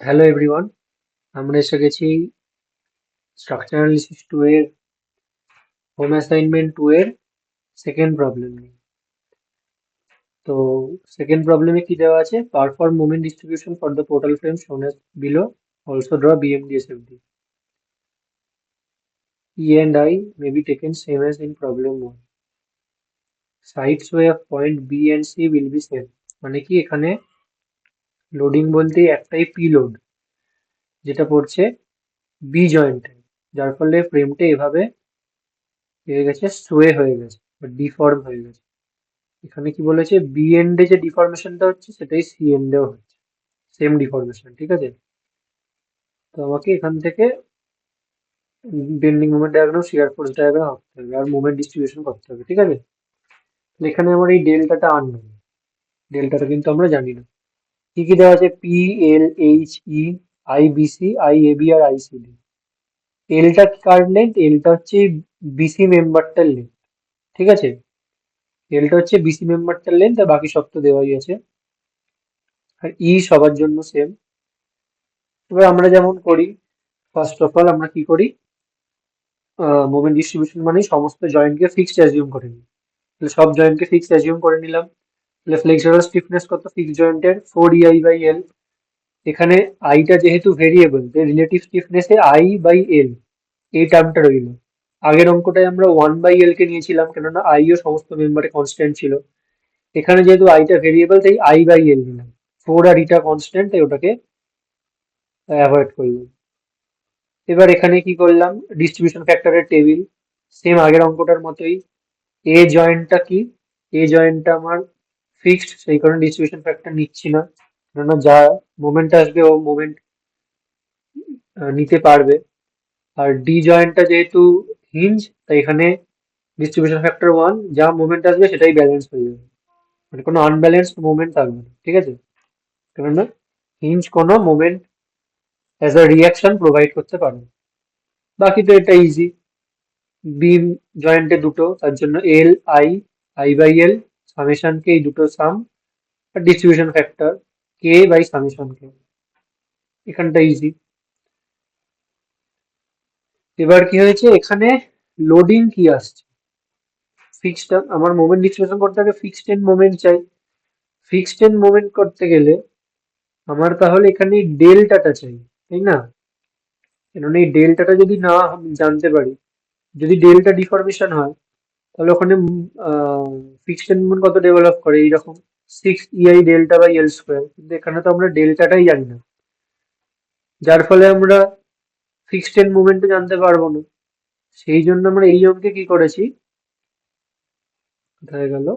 Hello everyone, আমরা এসে গেছি স্ট্রাকচার অ্যানালিসিস 2 এর হোম অ্যাসাইনমেন্ট 2 এর সেকেন্ড প্রবলেম নিয়ে। তো সেকেন্ড প্রবলেমে কি দেওয়া আছে? Perform moment distribution for the portal frame শোন as below, also draw BMDSFD. E and I may be taken same as in problem 1. Sides way of point B and C will be same. মানে কি এখানে loading বলতে একটাই P load যেটা পড়ছে B জয়েন্টে, যার ফলে ফ্রেমটা এভাবে হয়ে গেছে, সোয়ে হয়ে গেছে বা ডিফর্ম হয়ে গেছে। এখানে কি বলেছে, বি এন্ডে যে ডিফরমেশনটা হচ্ছে সেটাই সি এন্ডেও হচ্ছে, সেম ডিফরমেশন। ঠিক আছে, তো আমাকে এখান থেকে bending moment diagram, shear force diagram আঁকতে হবে আর মোমেন্ট ডিস্ট্রিবিউশন করতে হবে। ঠিক আছে, তাহলে এখানে আমার এই ডেল্টাটা আননোন, ডেল্টাটা কিন্তু আমরা জানি না। কি কি দেওয়া আছে? P, L, H, E, I, B, C, I, A, B আর আই, সি, ডি। এলটা কার লেন্থ? এলটা হচ্ছে বিসি মেম্বারটার লেন্থ। ঠিক আছে, এলটা হচ্ছে বিসি মেম্বারটার লেন্থ আর বাকি সব তো দেওয়াই আছে। আর ই সবার জন্য সেম। এবার আমরা যেমন করি, ফার্স্ট অফ অল আমরা কি করি, মোমেন্ট ডিস্ট্রিবিউশন মানে সমস্ত জয়েন্টকে ফিক্সড অ্যাজিউম করে নিই। তাহলে সব জয়েন্টকে ফিক্সড অ্যাজিউম করে নিলাম। তাহলে ফ্লেক্সুরাল স্টিফনেস কত ফিক্সড জয়েন্টের? 4EI/L। এখানে আইটা যেহেতু ভেরিয়েবল, রিলেটিভ স্টিফনেসে I/L এই টার্মটা রইল। আগের অঙ্কটায় আমরা 1/L কে নিয়েছিলাম, কেননা আইও সমস্ত মেম্বারে কনস্ট্যান্ট ছিল। এখানে যেহেতু আইটা ভেরিয়েবল তাই I/L নিলাম। 4 আর ইটা কনস্ট্যান্ট, তাই ওটাকে অ্যাভয়েড করলাম। এবার এখানে কি করলাম, ডিস্ট্রিবিউশন ফ্যাক্টরের টেবিল, সেম আগের অঙ্কটার মতোই। এ জয়েন্টটা কি? এ জয়েন্টটা আমার ফিক্সড, সেই কারণে ডিস্ট্রিবিউশন ফ্যাক্টর নিচ্ছি না, কেননা যা মোমেন্ট আসবে ও মোমেন্ট নিতে পারবে। আর ডি জয়েন্টটা যেহেতু হিঞ্জ, তাই এখানে ডিস্ট্রিবিউশন ফ্যাক্টর 1, যা মোমেন্ট আসবে সেটাই ব্যালেন্স হয়ে যাবে, মানে কোনো আনব্যালেন্সড মোমেন্ট থাকবে না। ঠিক আছে, কেননা হিঞ্জ কোনো moment as a reaction provide করতে পারবে না। বাকি তো এটা ইজি। বিম জয়েন্টে দুটো, তার জন্য এল আই, I/L, সামেশন কে, এই দুটো সাম, আর ডিস্ট্রিবিউশন ফ্যাক্টর কে বাই সামেশন কে। এখানটা ইজি। এবার কি হয়েছে, এখানে লোডিং কি আসছে? ফিক্সড, আমার মোমেন্ট ডিস্ট্রিবিউশন করতে হবে, ফিক্সড এন্ড মোমেন্ট চাই। ফিক্সড এন্ড মোমেন্ট করতে গেলে আমার তাহলে এখানে ডেল্টাটা চাই, তাই না? কেননা এই ডেল্টাটা যদি না আমি জানতে পারি, যদি ডেল্টা ডিফরমেশন হয়, তাহলে ওখানে ফিক্সড এন্ড মোমেন্ট কত ডেভেলপ করে? এইরকম 6EI/L²। কিন্তু এখানে তো আমরা ডেল্টাটাই জানি না, যার ফলে আমরা ফিক্সড এন্ড মোমেন্টও জানতে পারবো না। সেই জন্য আমরা এই অঙ্কে কি করেছি, কোথায় গেল,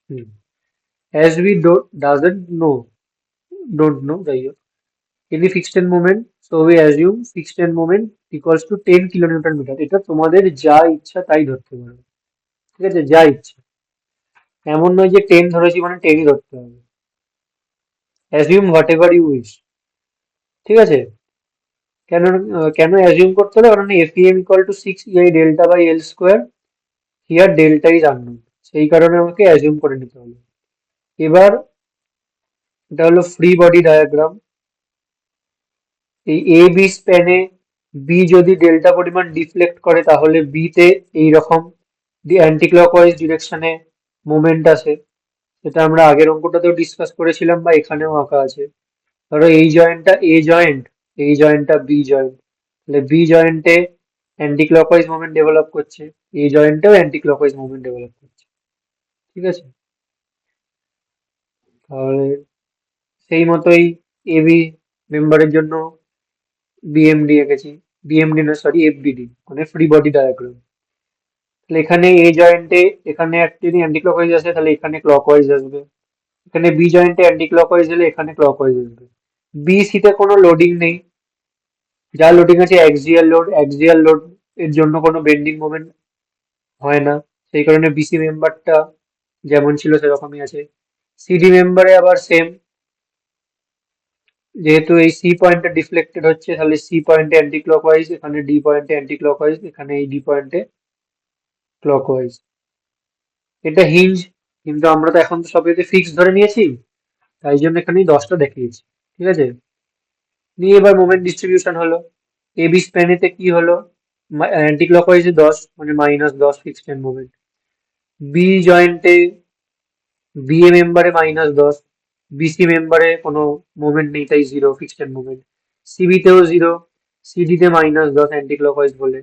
হুম, অ্যাজ উই ডোন্ট নো, যাই হোক, any fixed end moment, so we assume fixed end moment equals to 10 kilonewton metre. এটা তোমাদের যা ইচ্ছা তাই ধরতে পারো। ঠিক আছে, যা ইচ্ছা, এমন নয় যে 10 ধরেছি মানে 10ই ধরতে হবে। assume whatever you wish। ঠিক আছে, কেন অ্যাজিউম করতে হলো? কারণ FEM equal to 6EI/L², here delta is unknown, সেই কারণে আমাকে অ্যাজিউম করে নিতে হলো। এবার এটা হলো ফ্রি বডি ডায়াগ্রাম। এই এ বি স্প্যানে বি যদি ডেল্টা পরিমাণ ডিফ্লেক্ট করে, তাহলে বি তে এইরকম অ্যান্টি ক্লকওয়াইজ ডিরেকশনে মুভমেন্ট আসে। সেটা আমরা আগের অঙ্কটাতেও ডিসকাস করেছিলাম বা এখানেও আঁকা আছে। ধরো এই জয়েন্টটা এ জয়েন্ট, এই জয়েন্টটা বি জয়েন্ট, তাহলে বি জয়েন্টে অ্যান্টি ক্লকওয়াইজ মুভমেন্ট ডেভেলপ করছে, এই জয়েন্টেও অ্যান্টি ক্লকওয়াইজ মুভমেন্ট ডেভেলপ করছে। ঠিক আছে, তাহলে সেই মতোই এবি মেম্বারের জন্য বিএমডি এঁকেছি, বিএমডি না সরি এফবিডি, মানে ফ্রি বডি ডায়াগ্রাম। তাহলে এখানে এ জয়েন্টে এখানে যদি অ্যান্টি ক্লকওয়াইজ আসে তাহলে এখানে ক্লকওয়াইজ আসবে, এখানে বি জয়েন্টে অ্যান্টি ক্লকওয়াইজ হলে এখানে ক্লকওয়াইজ আসবে। বি সি তে কোনো লোডিং নেই, যা লোডিং আছে অ্যাক্সিয়াল লোড, অ্যাক্সিয়াল লোড এর জন্য কোনো বেন্ডিং মোমেন্ট হয় না, সেই কারণে বিসি মেম্বারটা যেমন ছিল সেরকমই আছে। সিডি মেম্বারে আবার সেম, যেহেতু এই সি পয়েন্টটা ডিফ্লেক্টেড হচ্ছে, তাহলে সি পয়েন্টে অ্যান্টি ক্লকওয়াইজ, এখানে ডি পয়েন্টে অ্যান্টি ক্লকওয়াইজ, এখানে এই ডি পয়েন্টে ক্লকওয়াইজ। এটা হিঞ্জ, কিন্তু আমরা তো এখন তো সব ফিক্স ধরে নিয়েছি, তাই জন্য এখানে 10টা দেখিয়েছি। ঠিক আছে, নিয়ে এবার মোমেন্ট ডিস্ট্রিবিউশন হলো, এ বি স্প্যানেতে কি হলো, অ্যান্টি ক্লকওয়াইজে 10 মানে -10 ফিক্সড এন্ড মোমেন্ট, বি জয়েন্টে বি এ মেম্বারে -10, বিসি মেম্বারে কোনো মোমেন্ট নেই তাই 0 ফিক্সড এন্ড মোমেন্ট, সিবি তেও 0, সিডি তে -10 অ্যান্টি ক্লকওয়াইজ বলে,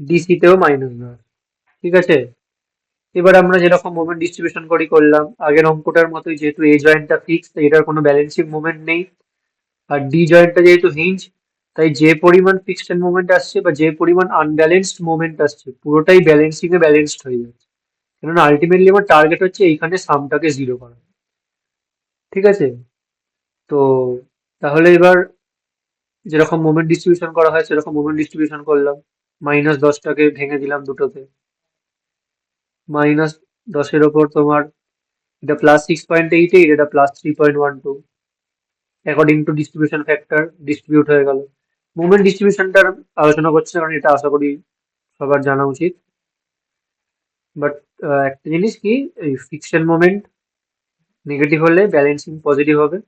ডিসি তেও -10। ঠিক আছে, এবার আমরা যেরকম মোমেন্ট ডিস্ট্রিবিউশন করলাম আগের অঙ্কটার মতোই, যেহেতু এ জয়েন্টটা ফিক্স তাই এটার কোনো ব্যালেন্সিং মোমেন্ট নেই, আর ডি জয়েন্টটা যেহেতু হিঞ্জ তাই যে পরিমাণ ফিক্সড এন্ড মোমেন্ট আসছে বা যে পরিমাণ আনব্যালেন্সড মোমেন্ট আসছে পুরোটাই ব্যালেন্সিং এ ব্যালেন্সড হয়ে যাচ্ছে, কেননা আলটিমেটলি আমার টার্গেট হচ্ছে এইখানে সামটাকে 0 করা। ঠিক আছে, তো তাহলে এবার যেরকম মোমেন্ট ডিস্ট্রিবিউশন করা হয় সেরকম মোমেন্ট ডিস্ট্রিবিউশন করলাম, -10টাকে ভেঙে দিলাম দুটোতে, -10-এর ওপর তোমার এটা +6.88, এটা +3.12, according to distribution factor distribute হয়ে গেল। মোমেন্ট ডিস্ট্রিবিউশনটার আলোচনা করছে কারণ এটা আশা করি সবার জানা উচিত। বাট একটা জিনিস কি, এই ফিকশন মোমেন্ট নেগেটিভ হলে ব্যালেন্সিং পজিটিভ হবে,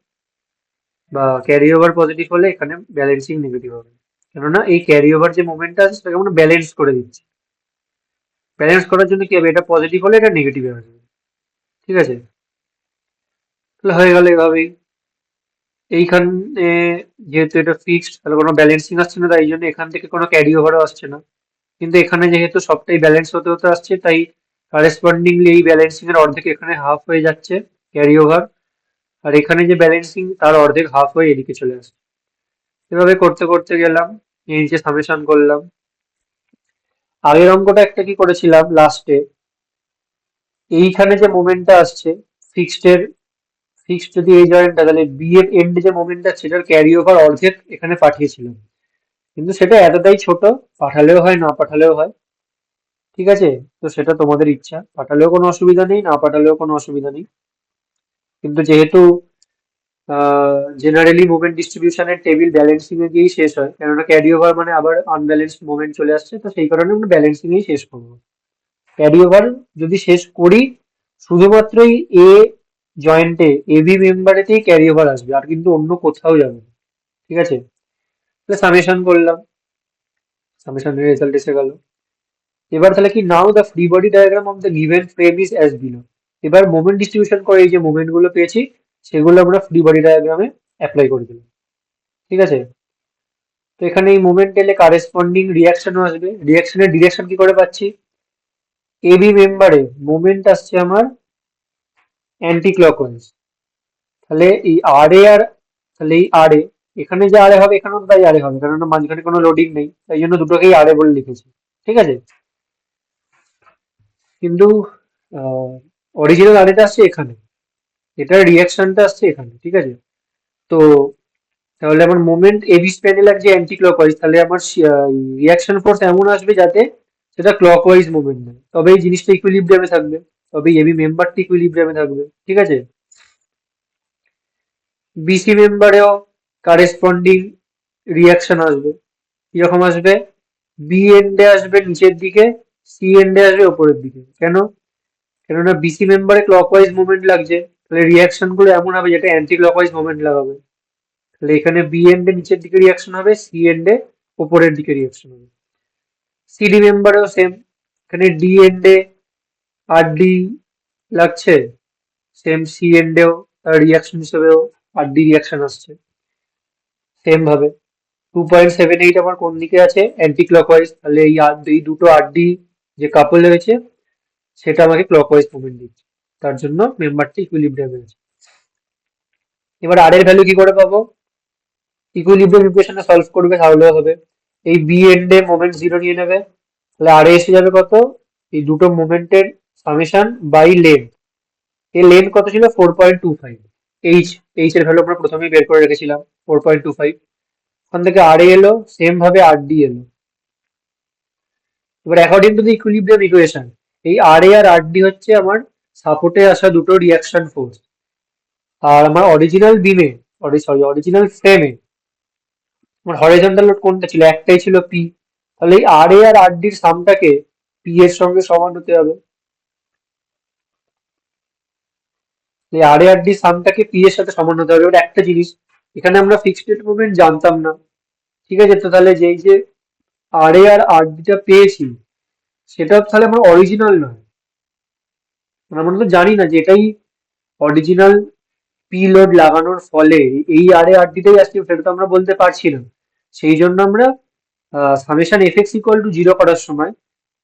বা ক্যারি ওভার পজিটিভ হলে এখানে ব্যালেন্সিং নেগেটিভ হবে, কেননা এই ক্যারি ওভার যে মোমেন্টটা আছে সেটাকে আমরা ব্যালেন্স করে দিচ্ছি। ব্যালেন্স করার জন্য কি হবে, এটা পজিটিভ হলে এটা নেগেটিভ আসবে। ঠিক আছে, তাহলে হয়ে গেল এভাবেই। এইখানে যেহেতু এটা ফিক্সড তাহলে কোনো ব্যালেন্সিং আসছে না, তাই জন্য এখান থেকে কোনো ক্যারি ওভারও আসছে না, কিন্তু এখানে যেহেতু সবটাই ব্যালেন্স হতে হতে আসছে তাই কারেসপন্ডিংলি এই ব্যালেন্সিং এর অর্ধেক এখানে হাফ হয়ে যাচ্ছে ক্যারি ওভার, আর এখানে যে ব্যালেন্সিং তার অর্ধেক হাফ হয়ে এদিকে চলে আসছে। এভাবে করতে করতে গেলাম, এই যে সামেশন করলাম। আগের অঙ্কটা একটা কি করেছিলাম লাস্টে, এইখানে যে মোমেন্টটা আসছে ফিক্সড এর, ফিক্সড যদি এই জয়েন্টটা, তাহলে বি এর এন্ডে যে মোমেন্টটা সেটার ক্যারি ওভার অর্ধেক এখানে পাঠিয়েছিলাম, কিন্তু সেটা এতটাই ছোট, পাঠালেও হয় না পাঠালেও হয়। ঠিক আছে, তো সেটা তোমাদের ইচ্ছা, পাঠালেও কোনো অসুবিধা নেই, না পাঠালেও কোনো অসুবিধা নেই, কিন্তু যেহেতু জেনারেলি মুভমেন্ট ডিস্ট্রিবিউশনের টেবিল ব্যালেন্সিং এ গিয়েই শেষ হয়, কেননা ক্যারি ওভার মানে আবার আনব্যালেন্সড মুভমেন্ট চলে আসছে, তো সেই কারণে আমরা ব্যালেন্সিং এই শেষ করবো। ক্যারি ওভার যদি শেষ করি শুধুমাত্রই এ জয়েন্টে এবি মেম্বারেতেই ক্যারি ওভার আসবে, আর কিন্তু অন্য কোথাও যাবে না। ঠিক আছে, তাহলে সামেশন করলাম, সামেশনের রেজাল্ট এসে গেল। এবার তাহলে কি, now the free body diagram of the given frame is as below. এবার মোমেন্ট ডিস্ট্রিবিউশন করে এই যে মোমেন্ট গুলো পেয়েছি সেগুলো আমরা ফ্রি বডি ডায়াগ্রামে অ্যাপ্লাই করে দিলাম। ঠিক আছে, তো এখানে এই মুভমেন্ট এলে কারেসপন্ডিং রিয়াকশনও আসবে, রিয়াকশনের ডিরেকশন কি করে পাচ্ছি, এবি মেম্বারে মোমেন্ট আসছে আমার অ্যান্টি ক্লকওয়াইজ, তাহলে এই আর এ আর, তাহলে এই আর এ, এখানে যে আর এ হবে এখানেও তাই আর এ হবে, কারণ মাঝখানে কোনো লোডিং নেই তাই জন্য দুটোকেই আর এ বলে লিখেছি। ঠিক আছে, কিন্তু অরিজিনাল আর এটা আসছে এখানে, এটার রিয়াকশনটা আসছে এখানে। ঠিক আছে, তো তাহলে আমার মোমেন্ট এবি স্প্যানেলার যে অ্যান্টি ক্লকওয়াইজ, তাহলে আমার রিয়াকশন ফোর্স এমন আসবে যাতে সেটা ক্লকওয়াইজ মুভমেন্ট নেয়, তবে এই জিনিসটা ইকুইলিব্রিয়ামে থাকবে, তবে এবি মেম্বারটা ইকুইলিব্রিয়ামে থাকবে। ঠিক আছে, বিসি মেম্বারেও কারেসপন্ডিং রিয়াকশন আসবে, কিরকম আসবে, বি এন্ডে আসবে নিচের দিকে, সি এন্ডে আসবে ওপরের দিকে। কেন, কেননা বিসি মেম্বারে ক্লকওয়াইজ মুভমেন্ট লাগছে, তাহলে রিয়াকশন গুলো এমন হবে যেটা অ্যান্টি ক্লকওয়াইজ মুভমেন্ট লাগাবে, তাহলে এখানে বি এন্ডে নিচের দিকে রিয়াকশন হবে, সি এন্ডে উপরের দিকে রিয়াকশন হবে। সিডি মেম্বারেও সেম, এখানে ডি এন্ডে আর ডি লাগছে, সেম সি এন্ডেও তার রিয়াকশন হিসেবেও আর ডি রিয়াকশন আসছে সেম ভাবে। 2.78 আমার কোন দিকে আছে, অ্যান্টি ক্লকওয়াইজ, তাহলে এই দুটো আর ডি যে কাপল হয়েছে সেটা আমাকে ক্লকওয়াইজ মুভমেন্ট দিচ্ছে, তার জন্য মেম্বারটা ইকুইলিব্রিয়ামে আছে। এবার আর এর ভ্যালু কি করে পাবো, ইকুইলিব্রিয়াম ইকুয়েশনে সলভ করবে তাহলেও হবে, এই বি এন্ডে মোমেন্ট 0 নিয়ে নেবে, তাহলে আর এসে যাবে কত, এই দুটো মোমেন্টের সামেশন বাই লেন্থ, এই লেন্থ কত ছিল 4.25, এইচ, এইচ এর ভ্যালু আমরা প্রথমেই বের করে রেখেছিলাম 4.25, ওখান থেকে আর এ এলো, সেম ভাবে আর ডি এলো। এবার according to the equilibrium equation, এই আর এ আর আর ডি হচ্ছে আমার সাপোর্টে আসা দুটো রিয়াকশন ফোর্স, আর আমার অরিজিনাল বিমে, সরি অরিজিনাল ফ্রেমে আমার হরিজন্টাল লোড কোনটা ছিল, একটাই ছিল পি, তাহলে এই আর এ আর আর ডির সামটাকে পি এর সঙ্গে সমান হতে হবে, এই আর এ আর ডির সামটাকে পি এর সাথে সমান হতে হবে। এবার একটা জিনিস, এখানে আমরা ফিক্সড মুভমেন্ট জানতাম না, ঠিক আছে? তো তাহলে যেই যে আর এ আর আর ডিটা পেয়েছি সেটা তাহলে আমার অরিজিনাল নয়, আমরা তো জানি না যে এটাই অরিজিনাল পি লোড লাগানোর ফলে এই আর এ আর ডিটাই আসছে, সেটা তো আমরা বলতে পারছি না। সেই জন্য আমরা summation F X equal to zero করার সময়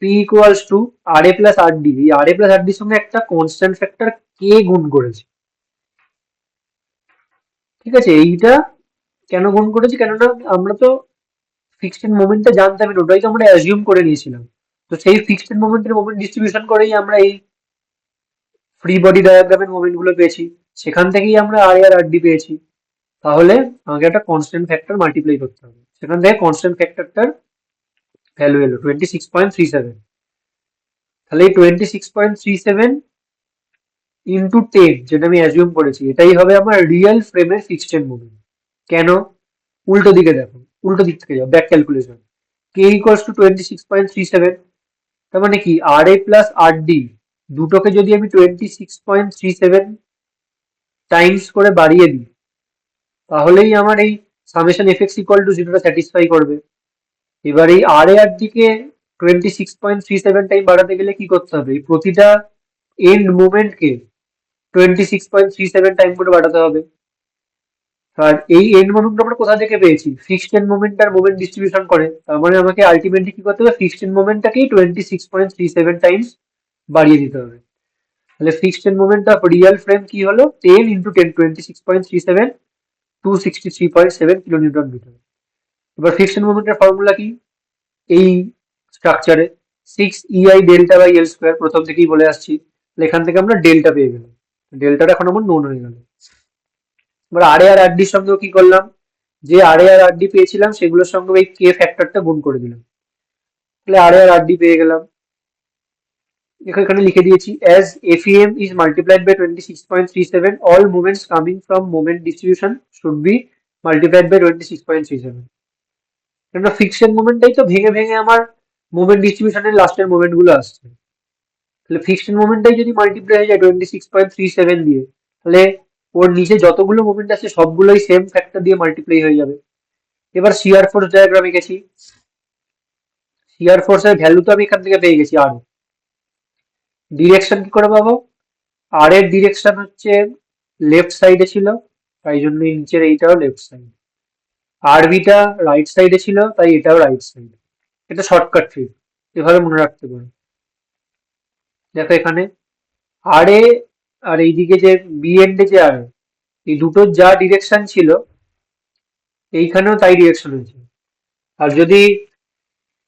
P equals to R A plus R D, এই আর এ প্লাস আর ডির সঙ্গে একটা কনস্ট্যান্ট ফ্যাক্টর কে গুণ করেছি, ঠিক আছে? এইটা কেন গুণ করেছি, কেননা আমরা তো ফিক্সড মোমেন্টটা জানতাম না, ওটাই তো আমরা অ্যাজিউম করে নিয়েছিলাম। তো সেই ফিক্সড মোমেন্টের মোমেন্ট ডিস্ট্রিবিউশন করেই আমরা এই ফ্রি বডি ডায়াগ্রামের মোমেন্ট গুলো পেয়েছি, সেখান থেকেই আমরা আর আর আর ডি পেয়েছি। তাহলে আমাকে একটা কনস্ট্যান্ট ফ্যাক্টর মাল্টিপ্লাই করতে হবে, সেখান থেকে কনস্ট্যান্ট ফ্যাক্টরটার ভ্যালু এলো 26.37। তাহলে এই 26.37 ইন্টু 10 যেটা আমি অ্যাজিউম করেছি, এটাই হবে আমার রিয়েল ফ্রেমের ফিক্সড মোমেন্ট। কেন? উল্টো দিকে দেখো, উল্টো দিক থেকে যাও, back calculation. K equals to 26.37, তার মানে কি আর এ প্লাস আর ডি দুটোকে যদি আমি 26.37 টাইমস করে বাড়িয়ে দিই, তাহলেই আমার এই summation F X equal to জিরোটা স্যাটিসফাই করবে। এবার এই আর এ আর দিকে 26.37 টাইম বাড়াতে গেলে কি করতে হবে, এই প্রতিটা এন্ড মুভমেন্টকে 26.37 টাইম করে বাড়াতে হবে। আর এই এন্ড মোমেন্ট আমরা কোথা থেকে পেয়েছি, ফিক্সড এন্ড মোমেন্ট আর মোমেন্ট ডিস্ট্রিবিউশন করে, তার মানে আমাকে আলটিমেটলি কি করতে হবে, ফিক্সড এন্ড মোমেন্টটাকেই 26.37 টাইমস বাড়িয়ে দিতে হবে। তাহলে fixed end moment of real frame কি হলো, 10 ইন্টু 10, 26.37, 263.7 কিলো নিউটন মিটার। এবার ফিক্সড এন্ড মোমেন্টের ফর্মুলা কি, এই স্ট্রাকচারে 6 EI delta by L square, প্রথম থেকেই বলে আসছি। এখান থেকে আমরা ডেল্টা পেয়ে গেলাম, ডেল্টাটা এখন আমার নোন হয়ে গেল। এবার আর এ আর আর ডির সঙ্গেও কি করলাম, যে আর এ আর আর ডি পেয়েছিলাম সেগুলোর সঙ্গে এই কে ফ্যাক্টরটা গুণ করে দিলাম, তাহলে আর এ আর আর ডি পেয়ে গেলাম। এখানে লিখে দিয়েছি as FEM is multiplied by 26.37, all moments coming from moment distribution should be multiplied by 26.37। কেননা ফিক্সড মোমেন্টটাই তো ভেঙে ভেঙে আমার মোমেন্ট ডিস্ট্রিবিউশনের লাস্টের মোমেন্ট গুলো আসছে, তাহলে ফিক্সড মোমেন্টটাই যদি মাল্টিপ্লাই হয়ে যায় 26.37 দিয়ে, তাহলে ওর নিচে যতগুলো মোমেন্ট আছে সবগুলোই সেম ফ্যাক্টর দিয়ে মাল্টিপ্লাই হয়ে যাবে। এবার শিয়ার ফোর্স ডায়াগ্রামে গেছি, শিয়ার ফোর্সের ভ্যালু তো আমি এখান থেকে পেয়ে গেছি আর, ডিরেকশন কি করে পাবো, আর এর ডিরেকশন হচ্ছে লেফট সাইডে ছিল, তাই জন্য নিচের এইটাও লেফট সাইড। আর বিটা রাইট সাইডে ছিল, তাই এটাও রাইট সাইড। এটা শর্টকাট ট্রিক, এভাবে মনে রাখতে পারো। দেখো এখানে আর এ আর এইদিকে যে বি এন্ডে যে আর, এই দুটোর যা ডিরেকশন ছিল এইখানেও তাই ডিরেকশন হয়েছে। আর যদি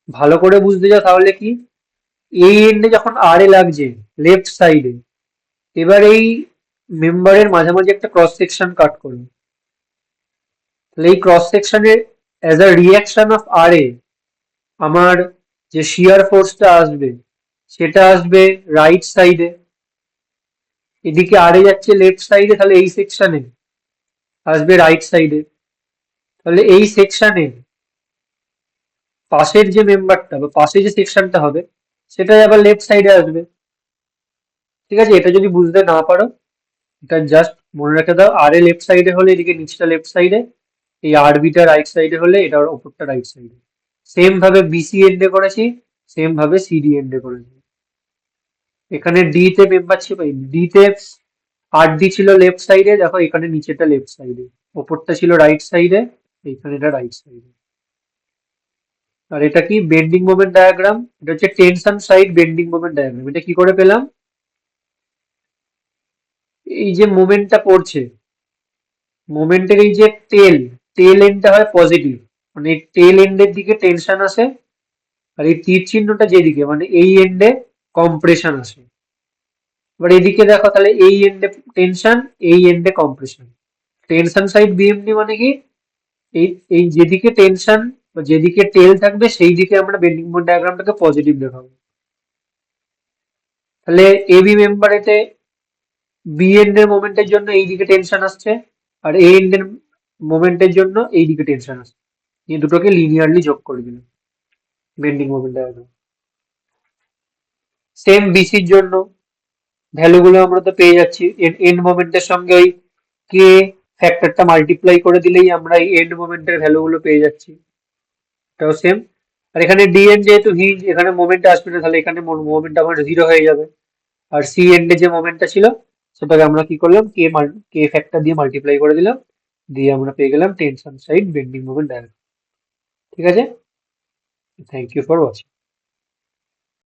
ভালো করে বুঝতে যাও তাহলে কি, এই এন্ডে যখন আর এ লাগছে লেফট সাইডে, এবার এই মেম্বারের মাঝামাঝি একটা ক্রস সেকশন কাট করো, তাহলে এই ক্রস সেকশনের অ্যাজ আ রিয়াকশন অফ আর এ আমার যে শিয়ার ফোর্সটা আসবে সেটা আসবে রাইট সাইডে, এদিকে আর এ যাচ্ছে লেফট সাইডে, তাহলে এই সেকশনে আসবে রাইট সাইডে। তাহলে এই সেকশনে পাশের যে মেম্বারটা বা পাশে যে সেকশনটা হবে সেটাই আবার লেফট সাইডে আসবে, ঠিক আছে? এটা যদি বুঝতে না পারো, এটা জাস্ট মনে রেখে দাও, আর এ লেফট সাইডে হলে এদিকে নিচটা লেফট সাইডে, এই আর বিটা রাইট সাইডে হলে এটার ওপরটা রাইট সাইডে। সেম ভাবে বিসি এন্ডে করেছি, সেম ভাবে সিডি এন্ডে করেছি। এখানে ডি তে মেম্বার ছিল, ডি তে আর ডি ছিল লেফট সাইডে, দেখো এখানে নিচেটা লেফট সাইডে, ওপরটা ছিল রাইট সাইডে, এইখানে এটা রাইট সাইডে। আর এটা কি বেন্ডিং মোমেন্ট ডায়াগ্রাম, এটা হচ্ছে tension side bending moment diagram. এটা কি করে পেলাম, এই যে মোমেন্টটা পড়ছে, মোমেন্টের এই যে টেল এন্ডটা হয় পজিটিভ, মানে টেল এন্ডের দিকে টেনশন আসে, আর এই তীর চিহ্নটা যেদিকে মানে এই এন্ডে কম্প্রেশন আসে। এবার এদিকে দেখো, তাহলে এই এন্ডে টেনশন, এই এন্ডে কম্প্রেশন। টেনশন সাইড বিএমডি মানে কি, এই এই যেদিকে টেনশন বা যেদিকে টেল থাকবে সেই দিকে আমরা বেন্ডিং মোমেন্ট ডায়াগ্রামটাকে পজিটিভ দেখাবো। তাহলে এবি মেম্বারেতে বি এন্ডের মোমেন্টের জন্য এই দিকে টেনশন আসছে, আর এ এন্ডের মোমেন্টের জন্য এই দিকে টেনশন আসছে, এই দুটোকে লিনিয়ারলি যোগ করে দিলাম বেন্ডিং মোমেন্ট ডায়াগ্রাম। সেম বিসির জন্য ভ্যালু গুলো আমরা তো পেয়ে যাচ্ছি, এন্ড মোমেন্টের সঙ্গে ওই কে ফ্যাক্টরটা মাল্টিপ্লাই করে দিলেই আমরা এই এন্ড মোমেন্টের ভ্যালুগুলো পেয়ে যাচ্ছি। এটাও সেম। আর এখানে ডিএন যেহেতু হিঞ্জ, এখানে মোমেন্ট আসবে না, তাহলে এখানে মোমেন্ট আমার জিরো হয়ে যাবে। আর সি এন্ডে যে মোমেন্টটা ছিল সেটাকে আমরা কি করলাম, কে ফ্যাক্টর দিয়ে মাল্টিপ্লাই করে দিলাম, দিয়ে আমরা পেয়ে গেলাম tension side bending moment diagram. ঠিক আছে, থ্যাংক ইউ ফর ওয়াচিং।